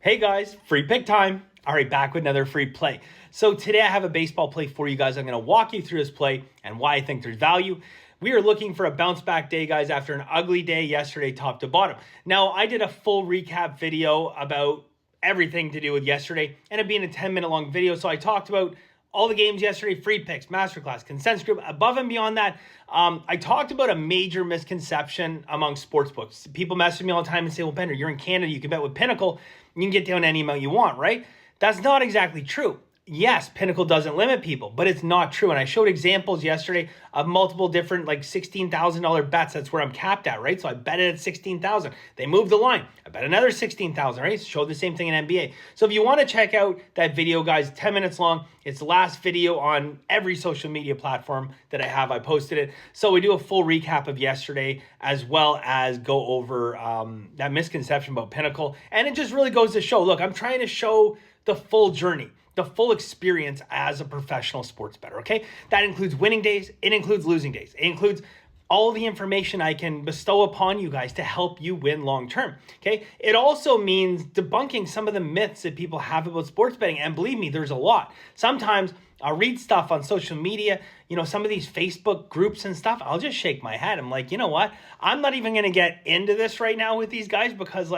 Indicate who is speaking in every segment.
Speaker 1: Hey guys, free pick time. All right, back with another free play. So today I have a baseball play for you guys. I'm going to walk you through this play and why I think there's value. We are looking for a bounce back day, guys, after an ugly day yesterday, top to bottom. Now, I did a full recap video about everything to do with yesterday, and it being a 10-minute long video. So I talked about all the games yesterday, free picks, masterclass, consensus group. Above and beyond that, I talked about a major misconception among sportsbooks. People message me all the time and say, well, Bender, you're in Canada. You can bet with Pinnacle. You can get down any amount you want, right? That's not exactly true. Yes, Pinnacle doesn't limit people, but it's not true. And I showed examples yesterday of multiple different like $16,000 bets. That's where I'm capped at, right? So I bet it at 16,000. They moved the line. I bet another 16,000, right? Showed the same thing in NBA. So if you want to check out that video, guys, 10 minutes long. It's the last video on every social media platform that I have. I posted it. So we do a full recap of yesterday as well as go over that misconception about Pinnacle. And it just really goes to show, look, I'm trying to show the full journey, the full experience as a professional sports bettor, okay? That includes winning days. It includes losing days. It includes all the information I can bestow upon you guys to help you win long-term, okay? It also means debunking some of the myths that people have about sports betting. And believe me, there's a lot. Sometimes I'll read stuff on social media, some of these Facebook groups and stuff. I'll just shake my head. I'm like, you know what? I'm not even going to get into this right now with these guys because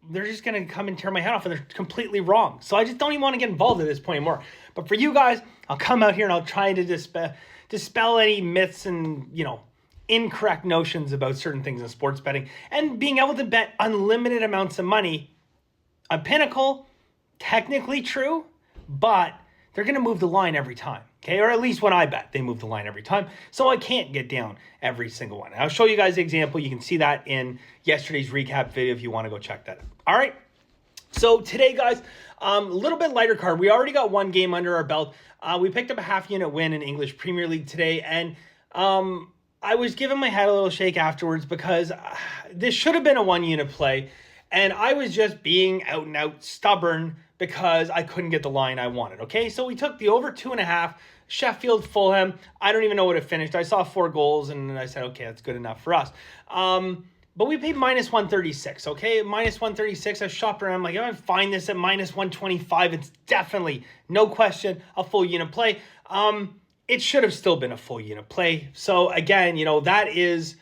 Speaker 1: they're just going to come and tear my head off and they're completely wrong. So I just don't even want to get involved at this point anymore. But for you guys, I'll come out here and I'll try to dispel any myths and, incorrect notions about certain things in sports betting. And being able to bet unlimited amounts of money on Pinnacle, technically true, but they're going to move the line every time. Okay, or at least when I bet, they move the line every time. So I can't get down every single one. I'll show you guys the example. You can see that in yesterday's recap video if you want to go check that out. All right. So today, guys, a little bit lighter card. We already got one game under our belt. We picked up a half-unit win in English Premier League today, and I was giving my head a little shake afterwards because this should have been a one-unit play, and I was just being out and out stubborn because I couldn't get the line I wanted. Okay, so we took the over 2.5. Sheffield, Fulham. I don't even know what it finished. I saw 4 goals and I said, okay, that's good enough for us. But we paid minus 136, okay? Minus 136, I shopped around. I'm like, if I find this at minus 125, it's definitely, no question, a full unit play. It should have still been a full unit play. So again, it's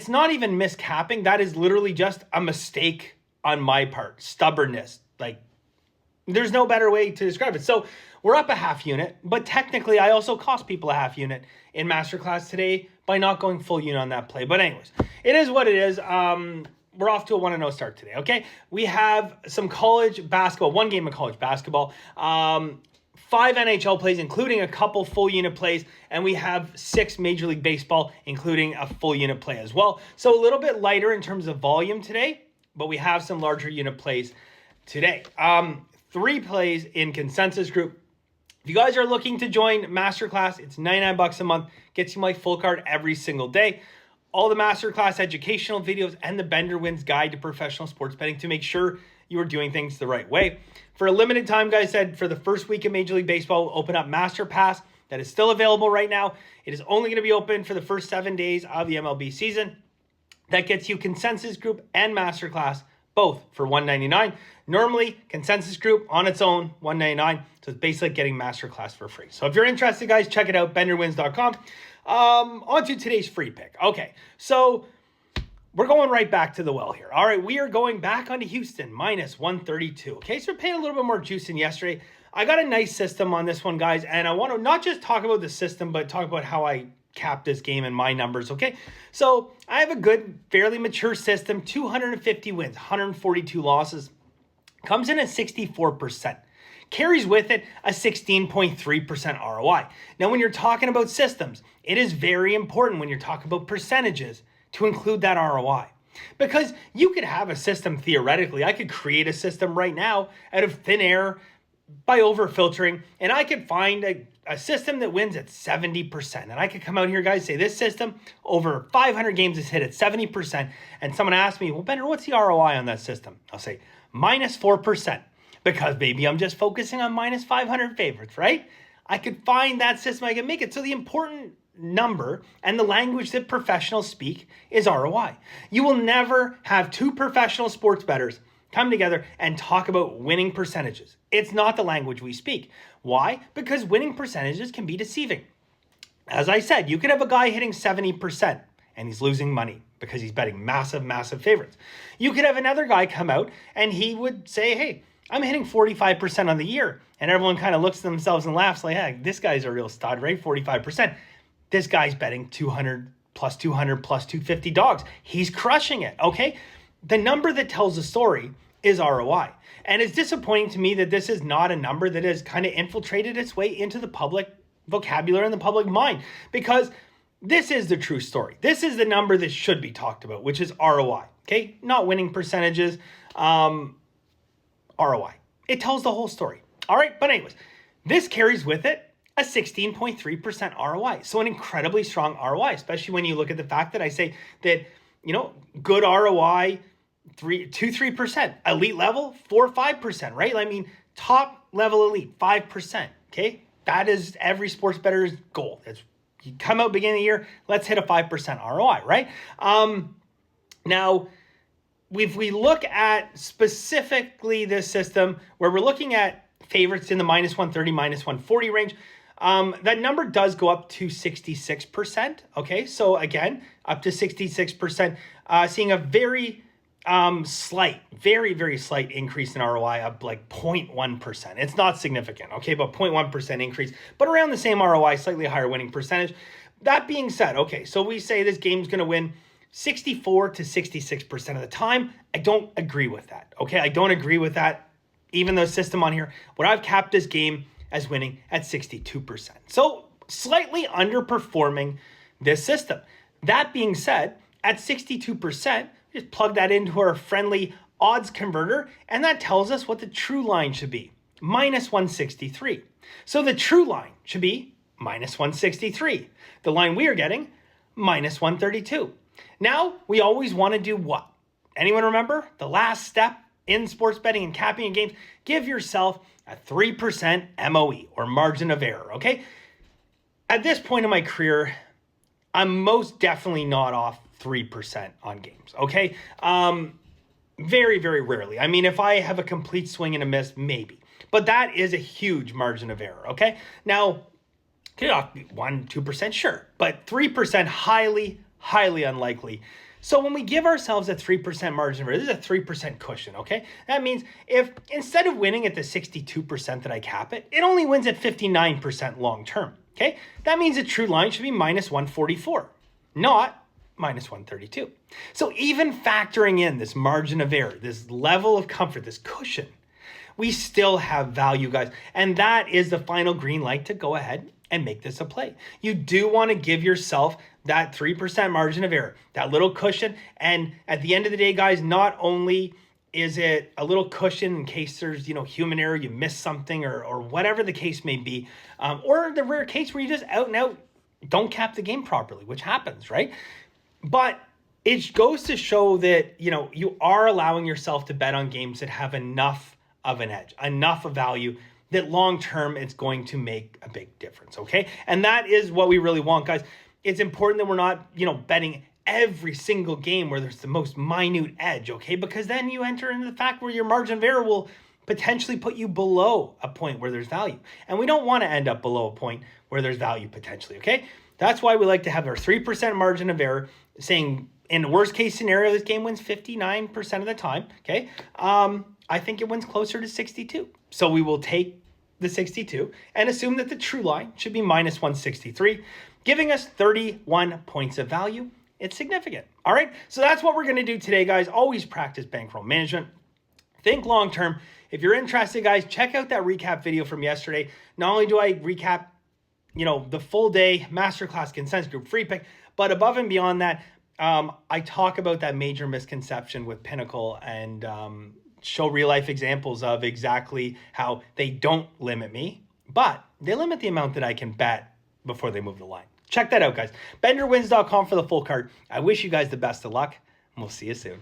Speaker 1: not even miscapping. That is literally just a mistake on my part. Stubbornness. Like, there's no better way to describe it. So we're up a half unit, but technically I also cost people a half unit in Masterclass today by not going full unit on that play. But anyways, it is what it is. We're off to a 1-0 start today, okay? We have some college basketball, one game of college basketball, 5 NHL plays, including a couple full unit plays, and we have 6 Major League Baseball, including a full unit play as well. So a little bit lighter in terms of volume today, but we have some larger unit plays today. 3 plays in consensus group. If you guys are looking to join Masterclass, it's $99 a month. Gets you my full card every single day. All the Masterclass educational videos and the Bender Wins Guide to Professional Sports Betting to make sure you are doing things the right way. For a limited time, guys, said for the first week of Major League Baseball, we'll open up Master Pass. That is still available right now. It is only going to be open for the first 7 days of the MLB season. That gets you consensus group and Masterclass, both for $199. Normally, consensus group on its own, $199. So it's basically getting Masterclass for free. So if you're interested, guys, check it out, benderwins.com. On to today's free pick. Okay, so we're going right back to the well here. All right, we are going back onto Houston, minus 132. Okay, so we're paying a little bit more juice than yesterday. I got a nice system on this one, guys, and I want to not just talk about the system, but talk about how I cap this game and my numbers, okay? So I have a good, fairly mature system, 250 wins, 142 losses. Comes in at 64%. Carries with it a 16.3% ROI. Now, when you're talking about systems, it is very important when you're talking about percentages to include that ROI. Because you could have a system theoretically. I could create a system right now out of thin air by over-filtering, and I could find a system that wins at 70%. And I could come out here, guys, say this system over 500 games is hit at 70%. And someone asked me, well, Bender, what's the ROI on that system? I'll say minus 4%. Because maybe I'm just focusing on minus 500 favorites, right? I could find that system, I can make it. So the important number and the language that professionals speak is ROI. You will never have 2 professional sports bettors come together and talk about winning percentages. It's not the language we speak. Why? Because winning percentages can be deceiving. As I said, you could have a guy hitting 70% and he's losing money because he's betting massive, massive favorites. You could have another guy come out and he would say, hey, I'm hitting 45% on the year. And everyone kind of looks at themselves and laughs like, hey, this guy's a real stud, right? 45%. This guy's betting 200 plus 250 dogs. He's crushing it, okay? The number that tells the story is ROI. And it's disappointing to me that this is not a number that has kind of infiltrated its way into the public vocabulary and the public mind, because this is the true story. This is the number that should be talked about, which is ROI, okay? Not winning percentages, ROI. It tells the whole story. All right, but anyways, this carries with it a 16.3% ROI. So an incredibly strong ROI, especially when you look at the fact that I say that, good ROI, 3%, elite level, 5%, right? I mean, top level elite, 5%, okay? That is every sports bettor's goal. It's, you come out beginning of the year, let's hit a 5% ROI, right? Now, if we look at specifically this system where we're looking at favorites in the minus 130, minus 140 range, that number does go up to 66%. Okay, so again, up to 66%, seeing a very slight, very slight increase in ROI of like 0.1%. It's not significant, okay, but 0.1% increase, but around the same ROI, slightly higher winning percentage. That being said, okay, so we say this game's going to win 64 to 66% of the time. I don't agree with that, okay? I don't agree with that, even though system on here, what I've capped this game as winning at 62%. So slightly underperforming this system. That being said, at 62%, just plug that into our friendly odds converter, and that tells us what the true line should be, minus 163. So the true line should be minus 163. The line we are getting, minus 132. Now, we always want to do what? Anyone remember? The last step in sports betting and capping in games, give yourself a 3% MOE, or margin of error, okay? At this point in my career, I'm most definitely not off 3% on games, okay? Very rarely. I mean, if I have a complete swing and a miss, maybe. But that is a huge margin of error, okay? Now, 1-2%, sure. But 3%, highly unlikely. So when we give ourselves a 3% margin of error, this is a 3% cushion, okay? That means if instead of winning at the 62% that I cap it, it only wins at 59% long term, okay? That means the true line should be minus 144, not minus 132. So even factoring in this margin of error, this level of comfort, this cushion, we still have value, guys. And that is the final green light to go ahead and make this a play. You do want to give yourself that 3% margin of error, that little cushion. And at the end of the day, guys, not only is it a little cushion in case there's, human error, you miss something or whatever the case may be, or the rare case where you just out and out don't cap the game properly, which happens, right? But it goes to show that, you are allowing yourself to bet on games that have enough of an edge, enough of value that long term it's going to make a big difference, okay? And that is what we really want, guys. It's important that we're not, betting every single game where there's the most minute edge, okay? Because then you enter into the fact where your margin of error will potentially put you below a point where there's value. And we don't want to end up below a point where there's value potentially, okay? That's why we like to have our 3% margin of error, saying in the worst case scenario, this game wins 59% of the time, okay? I think it wins closer to 62. So we will take the 62 and assume that the true line should be minus 163, giving us 31 points of value. It's significant. All right. So that's what we're going to do today, guys. Always practice bankroll management. Think long-term. If you're interested, guys, check out that recap video from yesterday. Not only do I recap, the full day masterclass consensus group free pick, but above and beyond that, I talk about that major misconception with Pinnacle and show real life examples of exactly how they don't limit me, but they limit the amount that I can bet before they move the line. Check that out, guys. BenderWins.com for the full card. I wish you guys the best of luck, and we'll see you soon.